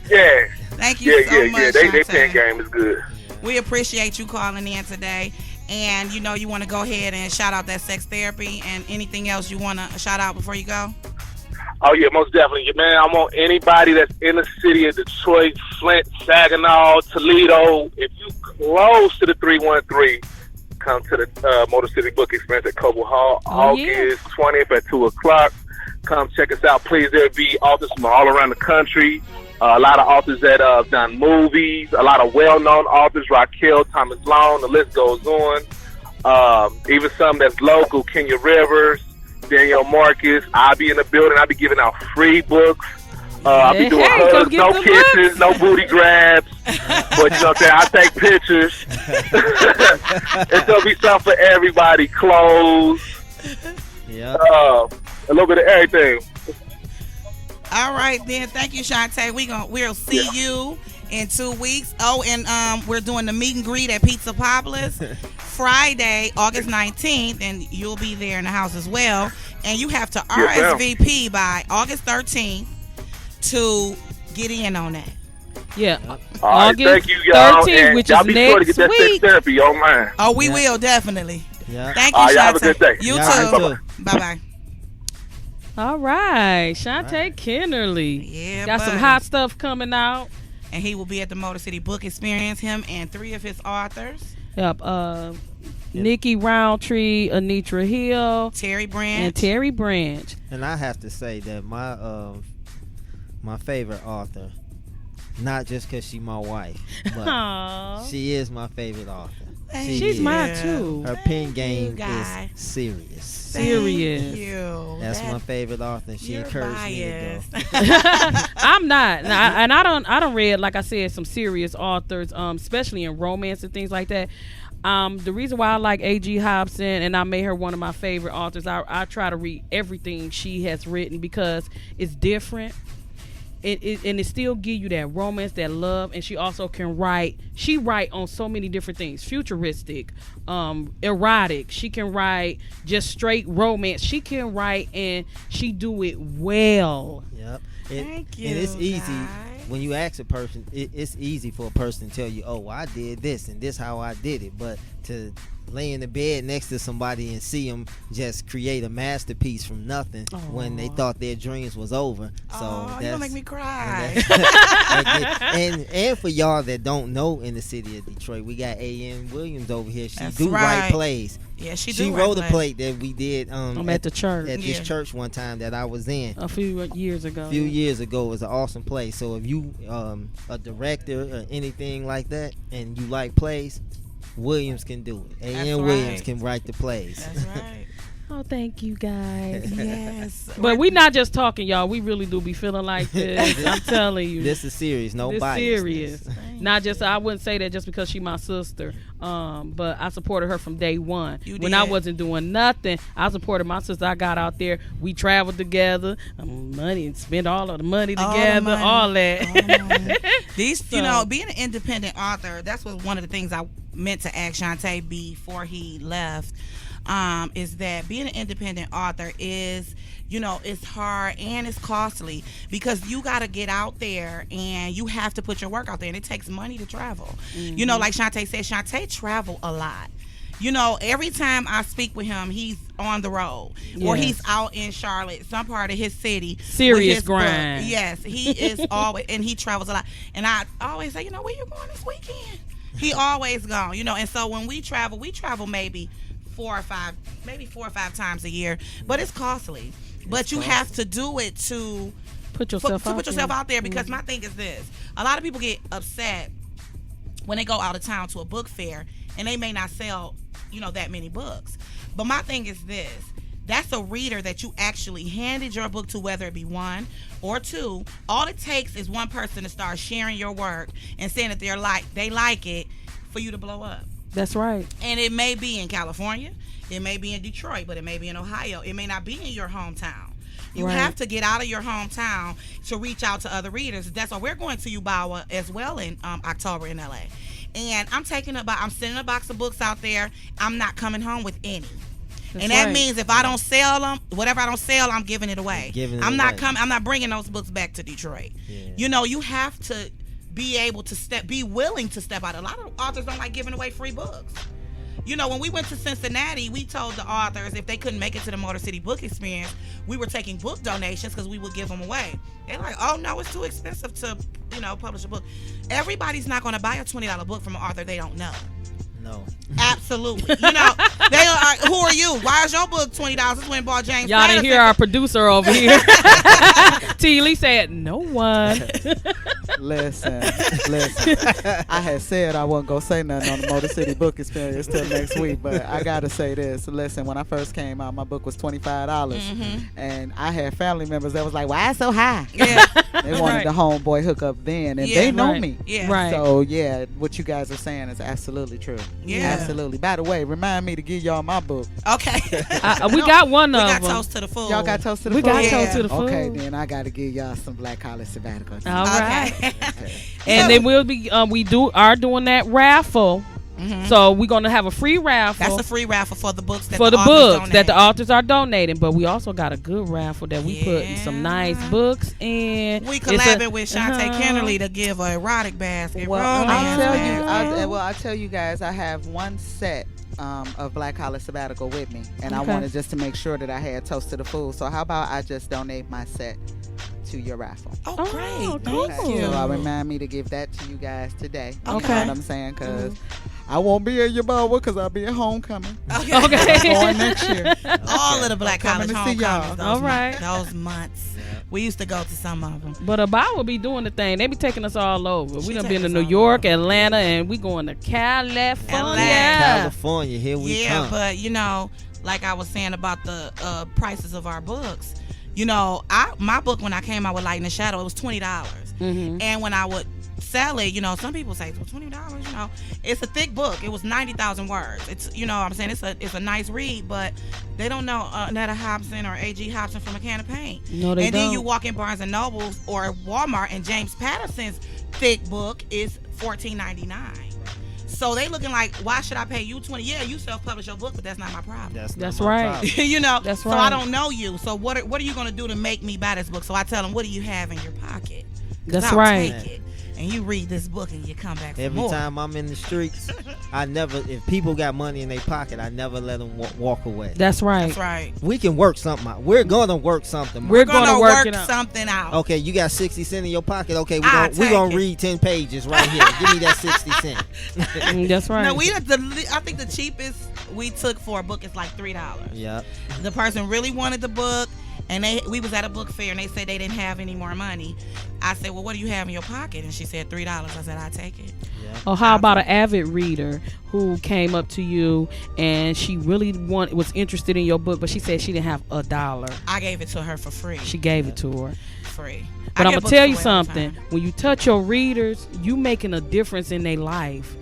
Yeah. Thank you so much, They Shaunta. pen game is good. We appreciate you calling in today. And you want to go ahead and shout out that sex therapy and anything else you want to shout out before you go? Oh, yeah, most definitely. Man, I want anybody that's in the city of Detroit, Flint, Saginaw, Toledo, if you close to the 313, come to the Motor City Book Experience at Coble Hall, August 20th at 2 o'clock. Come check us out, please. There'll be authors from all around the country. A lot of authors that have done movies, a lot of well-known authors, Raquel, Thomas Long, the list goes on. Even some that's local, Kenya Rivers, Danielle Marcus. I'll be in the building. I'll be giving out free books. I'll be doing hugs, no kisses, no booty grabs. But you know what I'm saying? I take pictures. It's going to be something for everybody. Clothes. Yeah. A little bit of everything. All right, then. Thank you, Shaunta. We'll see you in 2 weeks. Oh, and we're doing the meet and greet at Pizza Populous Friday, August 19th, and you'll be there in the house as well. And you have to RSVP by August 13th to get in on that. Yeah. All right, August thank you, y'all. 13th, And which y'all is be sure to get next that sex week. therapy on mine. Oh, we will, definitely. Yeah. Thank you, All right, Shaunta. y'all have a good day. You Yeah, too. Bye-bye. All right. Shaunta Kenerly. Yeah, Got some buddy. hot stuff coming out. And he will be at the Motor City Book Experience, him and 3 of his authors. Yep. Nikki Roundtree, Anitra Hill, Terry Branch. and Terry Branch. And I have to say that my favorite author, not just because she's my wife, but Aww. she is my favorite author. She She's is. mine too. Her pen game guy. is serious. Serious. Thank you. That's my favorite author, and she You're encouraged biased. me to go. I'm not, and I don't read, like I said, some serious authors, especially in romance and things like that. The reason why I like A.G. Hobson and I made her one of my favorite authors, I try to read everything she has written because it's different. And it still give you that romance, that love, and she also can write. She write on so many different things: futuristic, erotic. She can write just straight romance. She can write, and she do it well. Yep. Thank you, And it's easy guys. when you ask a person. It's easy for a person to tell you, "Oh, well, I did this and this how I did it," but to lay in the bed next to somebody and see them just create a masterpiece from nothing when they thought their dreams was over. So you don't make me cry. and for y'all that don't know, in the city of Detroit, we got A.N. Williams over here. She That's do right. write plays. Yeah, she wrote a play play that we did I'm at the church at this church one time that I was in. a few years ago. It was an awesome play. So if you a director or anything like that and you like plays, Williams can do it. A.N. Williams can write the plays. That's right. Oh, thank you guys. Yes. But we not just talking, y'all. We really do be feeling like this. I'm telling you. This is serious. No This bias. serious. Not just, I wouldn't say that just because she my sister. But I supported her from day one. When I wasn't doing nothing, I supported my sister. I got out there. We traveled together. Money and spent all of the money together. All that. These, being an independent author, that's what one of the things I meant to ask Shaunta before he left. Is that being an independent author is, it's hard and it's costly because you got to get out there and you have to put your work out there, and it takes money to travel. Mm-hmm. Like Shaunta said, Shaunta travel a lot. Every time I speak with him, he's on the road or he's out in Charlotte, some part of his city. Serious with his grind. book. Yes, he is always, and he travels a lot. And I always say, where you going this weekend? He always gone, and so when we travel maybe 4 or 5 times a year, but it's costly. But you have to do it to put yourself out there because my thing is this: a lot of people get upset when they go out of town to a book fair and they may not sell, that many books. But my thing is this: that's a reader that you actually handed your book to, whether it be 1 or 2. All it takes is one person to start sharing your work and saying that they like it for you to blow up. That's right. And it may be in California, it may be in Detroit, but it may be in Ohio. It may not be in your hometown. You have to get out of your hometown to reach out to other readers. That's why we're going to Ubawa as well in October in LA. And I'm sending a box of books out there. I'm not coming home with any. And that means if I don't sell them, whatever I don't sell, I'm giving it away. I'm not bringing those books back to Detroit. Yeah. You know, you have to be able to be willing to step out. A lot of authors don't like giving away free books. You know, when we went to Cincinnati, we told the authors if they couldn't make it to the Motor City Book Experience, we were taking book donations because we would give them away. They're like, oh, no, it's too expensive to, publish a book. Everybody's not going to buy a $20 book from an author they don't know. No. Absolutely. They are. Who are you? Why is your book $20? This went bought James. Y'all didn't hear our producer over here. T. Lee said, no one. Listen. I had said I wasn't gonna say nothing on the Motor City Book Experience till next week, but I gotta say this. Listen, when I first came out, my book was $25, and I had family members that was like, "Why it's so high?" Yeah. They wanted the homeboy hookup then, and they know me. Yeah. Right. So yeah, what you guys are saying is absolutely true. Yeah. Absolutely. By the way, remind me to give y'all my book. Okay. We got one of them. We got Toast to the Fool. Y'all got Toast to the We Fool? got Toast to the Fool. Okay, then I got to give y'all some Black College Sabbatical. All right. Okay. And then we'll be are doing that raffle. So we're gonna have a free raffle. That's a free raffle for the books that for the the authors books that the authors are donating. But we also got a good raffle that we put some nice books in. We collabed with Shaunta Kenerly to give an erotic basket. Well, romance I'll tell you guys, I have one set of Black College Sabbatical with me, and I wanted just to make sure that I had Toast to the Fool. So how about I just donate my set to your raffle? Oh, great. Cool. Thank you. So I remind me to give that to you guys today. Okay. You know what I'm saying? Because I won't be at your ball because I'll be at homecoming. Okay. Going next year. All of the Black College coming to see homecomings. y'all. All right. Those months. We used to go to some of them. But Abba will be doing the thing. They be taking us all over. We done been to takes New us all York, Atlanta, and we going to California. California, here we come. But like I was saying about the prices of our books, my book when I came out with Light in the Shadow, it was $20. And when I would sell it, some people say, well, $20, it's a thick book. It was 90,000 words. It's, I'm saying it's a nice read, but they don't know Netta Hobson or A.G. Hobson from a can of paint. No, they and don't. then you walk in Barnes & Nobles or Walmart, and James Patterson's thick book is $14.99. So they looking like, why should I pay you $20? Yeah, you self-publish your book, but that's not my problem. That's right. That's so right. I don't know you. So what are you going to do to make me buy this book? So I tell them, what do you have in your pocket? That's I'll right. Take it. And you read this book and you come back for Every more. time I'm in the streets, if people got money in their pocket, I never let them walk away. That's right. That's right. We can work something out. We're going to work something. We're going to work work it out. something out. Okay, you got 60 cents in your pocket. Okay, I'll we're take going to it. read 10 pages right here. Give me that 60 cents. That's right. No, I think the cheapest we took for a book is like $3. Yeah. The person really wanted the book, and we was at a book fair, and they said they didn't have any more money. I said, well, what do you have in your pocket? And she said $3. I said, I'll take it. Yeah. Or how about an avid reader who came up to you and she really was interested in your book, but she said she didn't have $1. I gave it to her for free. She gave it to her. Free. But I'm give gonna tell you books away all the something. time. When you touch your readers, you making a difference in their life.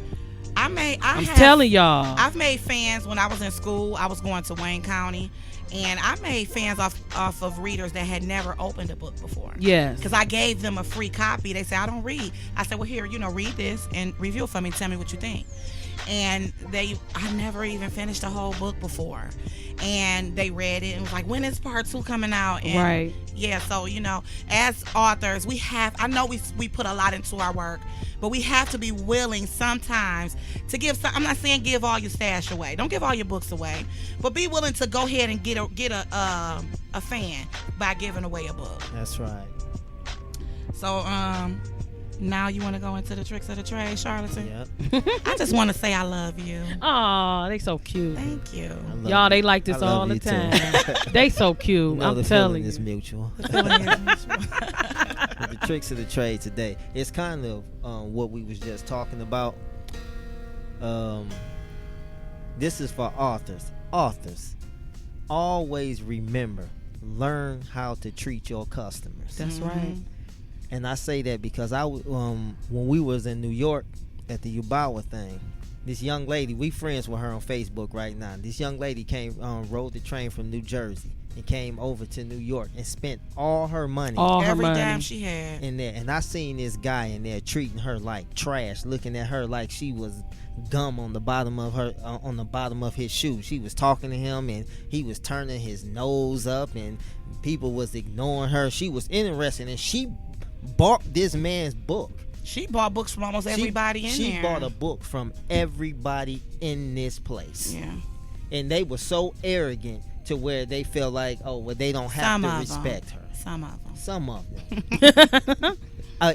I'm have telling y'all. I've made fans when I was in school. I was going to Wayne County, and I made fans off of readers that had never opened a book before. Yes. Because I gave them a free copy. They said, I don't read. I said, well, here, read this and review it for me and tell me what you think. And I never even finished a whole book before. And they read it and was like, when is part 2 coming out? And right. Yeah, so, as authors, I know we put a lot into our work, but we have to be willing sometimes to give I'm not saying give all your stash away. Don't give all your books away, but be willing to go ahead and get a fan by giving away a book. That's right. So, now you want to go into the tricks of the trade, Charlatan? Yep. I just want to say I love you. Aw, they so cute. Thank you. Y'all, they like this all the time. They so cute. I'm telling you. The feeling is mutual. The tricks of the trade today. It's kind of what we was just talking about. This is for authors. Authors, always remember, learn how to treat your customers. That's right. And I say that because when we was in New York at the Ubawa thing, this young lady, we friends with her on Facebook right now. This young lady rode the train from New Jersey. and came over to New York and spent all her money. Every dime she had in there. And I seen this guy in there treating her like trash, looking at her like she was gum on the bottom of her on the bottom of his shoe. She was talking to him and he was turning his nose up and people was ignoring her. She was interested and she bought this man's book. She bought books from almost everybody in there. She bought a book from everybody in this place. Yeah. And they were so arrogant to where they felt like, oh, well, they don't have to respect her. Some of them. Some of them.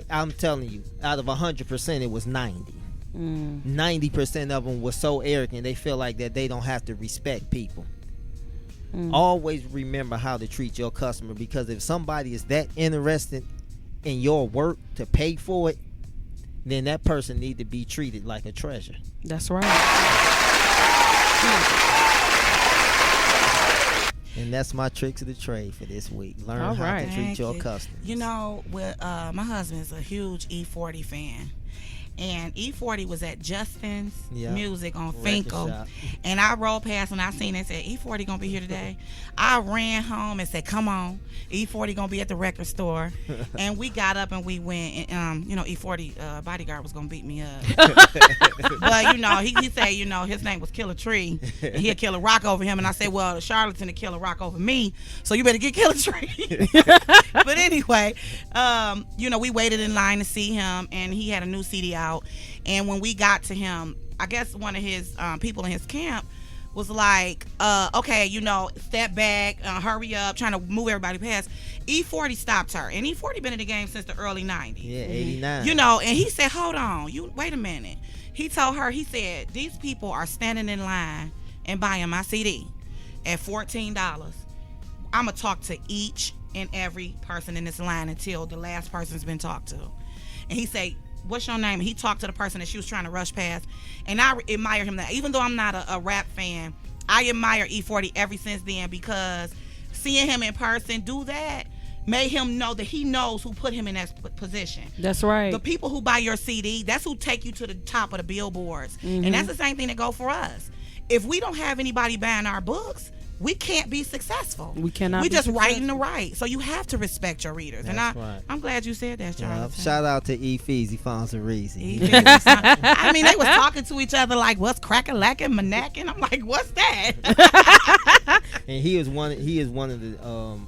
I'm telling you, out of 100%, it was 90. 90% of them were so arrogant, they feel like that they don't have to respect people. Always remember how to treat your customer, because if somebody is that interested in your work to pay for it, then that person need to be treated like a treasure. That's right. And that's my tricks of the trade for this week. Learn how to treat your customers. You know, my husband is a huge E40 fan. And E40 was at Justin's Music on Finkel. And I rolled past and I seen it and said, E40 gonna be here today. I ran home and said, come on, E40 gonna be at the record store. And we got up and we went, and E40 bodyguard was gonna beat me up. But he said, his name was Killer Tree, and he'd kill a rock over him. And I said, well, the charlatan to kill a rock over me, so you better get Killer Tree. But anyway, we waited in line to see him, and he had a new CD out. And when we got to him, I guess one of his people in his camp was like, okay, step back, hurry up, trying to move everybody past. E40 stopped her, and E40 been in the game since the early 90s. Yeah, 89. And he said, hold on, wait a minute. He told her, he said, these people are standing in line and buying my CD at $14. I'm going to talk to each and every person in this line until the last person's been talked to. And he said, what's your name? And he talked to the person that she was trying to rush past. And I admire him that. Even though I'm not a rap fan, I admire E40 ever since then, because seeing him in person do that made him know that he knows who put him in that position. That's right. The people who buy your CD, that's who take you to the top of the billboards. And that's the same thing that go for us. If we don't have anybody buying our books, we can't be successful. We cannot. We just writing the right. So you have to respect your readers. That's and I'm glad you said that, Charles. Shout out to E-Fees. He found some reason. I mean, they was talking to each other like, what's crack-a-lackin', manackin'? I'm like, what's that? And he is one of the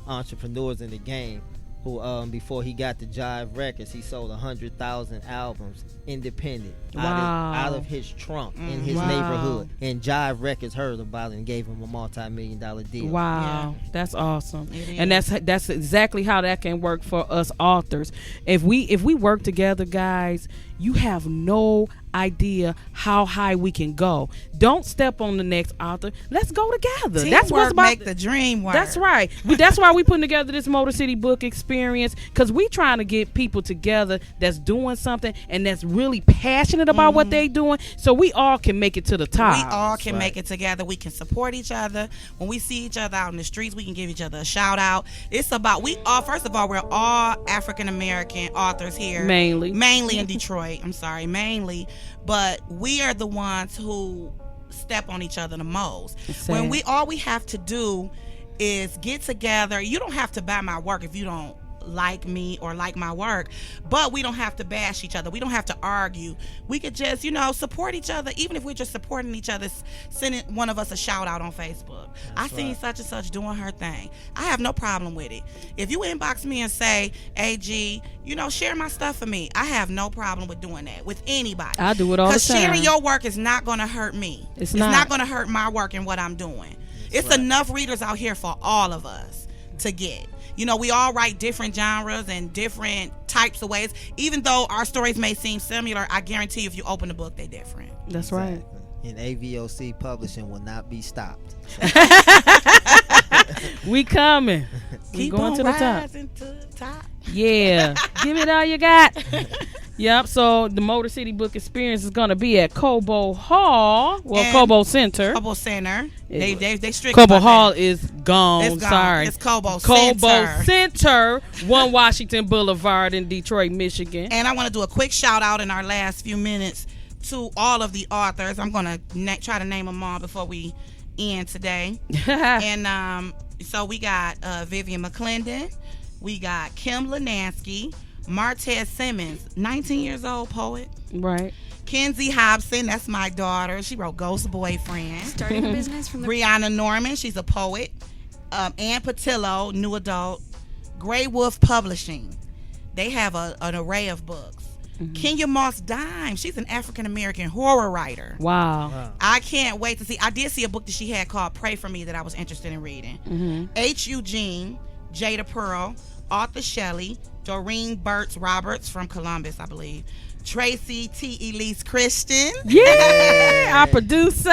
entrepreneurs in the game who before he got to Jive Records, he sold 100,000 albums independent out of his trunk in his neighborhood, and Jive Records heard about it and gave him a multi-million-dollar deal. Wow, that's awesome. And that's exactly how that can work for us authors. If we work together, guys, you have no idea how high we can go. Don't step on the next author. Let's go together. Teamwork that's what's about make the dream work. That's right. That's why we putting together this Motor City Book Experience, because we trying to get people together that's doing something and that's really passionate about what they doing, so we all can make it to the top. We all can make it together. We can support each other. When we see each other out in the streets, we can give each other a shout out. It's about, first of all, we're all African American authors here. Mainly in Detroit. I'm sorry, mainly. But we are the ones who step on each other the most. When all we have to do is get together. You don't have to buy my work if you don't like me or like my work, but we don't have to bash each other. We don't have to argue. We could just, support each other. Even if we're just supporting each other, sending one of us a shout out on Facebook. I seen such and such doing her thing. I have no problem with it. If you inbox me and say, AG, share my stuff for me, I have no problem with doing that with anybody. I do it all the time. Because sharing your work is not going to hurt me. It's not going to hurt my work and what I'm doing. It's enough readers out here for all of us to get. We all write different genres and different types of ways. Even though our stories may seem similar, I guarantee you if you open the book, they're different. That's right. And AVOC publishing will not be stopped. So. We coming. Keep going on to the top. rising to the top. Yeah. Give it all you got. Yep. So the Motor City Book Experience is going to be at Cobo Hall. Well, Cobo Center. Cobo Center. They strict. Cobo Hall is gone. It's gone. Sorry. It's Cobo Center, 1 Washington Boulevard in Detroit, Michigan. And I want to do a quick shout out in our last few minutes to all of the authors. I'm going to try to name them all before we end today. And So we got Vivian McClendon. We got Kim Linansky. Martez Simmons, 19 years old, poet. Right. Kenzie Hobson, that's my daughter. She wrote Ghost Boyfriend. Starting a business from the Brianna Norman, she's a poet. Ann Patillo, new adult. Grey Wolf Publishing. They have an array of books. Kenya Moss Dime, she's an African American horror writer. Wow. I can't wait to see. I did see a book that she had called Pray For Me that I was interested in reading. H. Eugene, Jada Pearl, Arthur Shelley, Doreen Burtz Roberts from Columbus, I believe. Tracy T. Elise Christian. Yeah, our producer.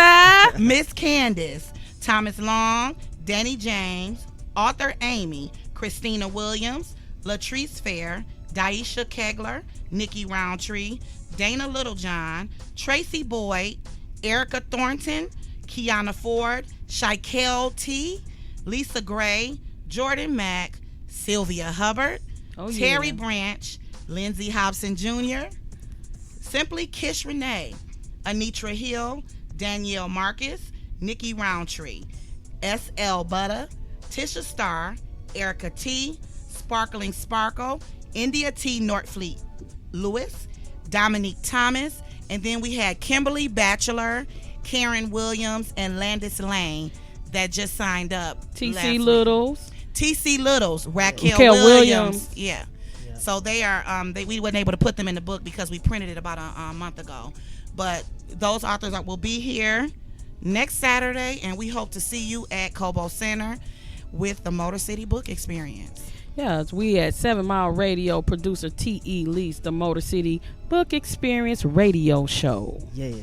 Miss Candace. Thomas Long, Danny James, Arthur Amy, Christina Williams, Latrice Fair, Daisha Kegler, Nikki Roundtree, Dana Littlejohn, Tracy Boyd, Erica Thornton, Kiana Ford, Shikel T, Lisa Gray, Jordan Mack, Sylvia Hubbard, Terry Branch, Lindsay Hobson Jr., Simply Kish Renee, Anitra Hill, Danielle Marcus, Nikki Roundtree, S.L. Butter, Tisha Starr, Erica T, Sparkling Sparkle, India T. Northfleet Lewis, Dominique Thomas, and then we had Kimberly Batchelor, Karen Williams, and Landis Lane that just signed up. T.C. Littles. T.C. Littles, Raquel Williams. Yeah. So they are. We weren't able to put them in the book because we printed it about a month ago. But those authors will be here next Saturday, and we hope to see you at Cobo Center with the Motor City Book Experience. Yes, we at 7 Mile Radio, producer T.E. Lease, the Motor City Book Experience radio show. Yeah.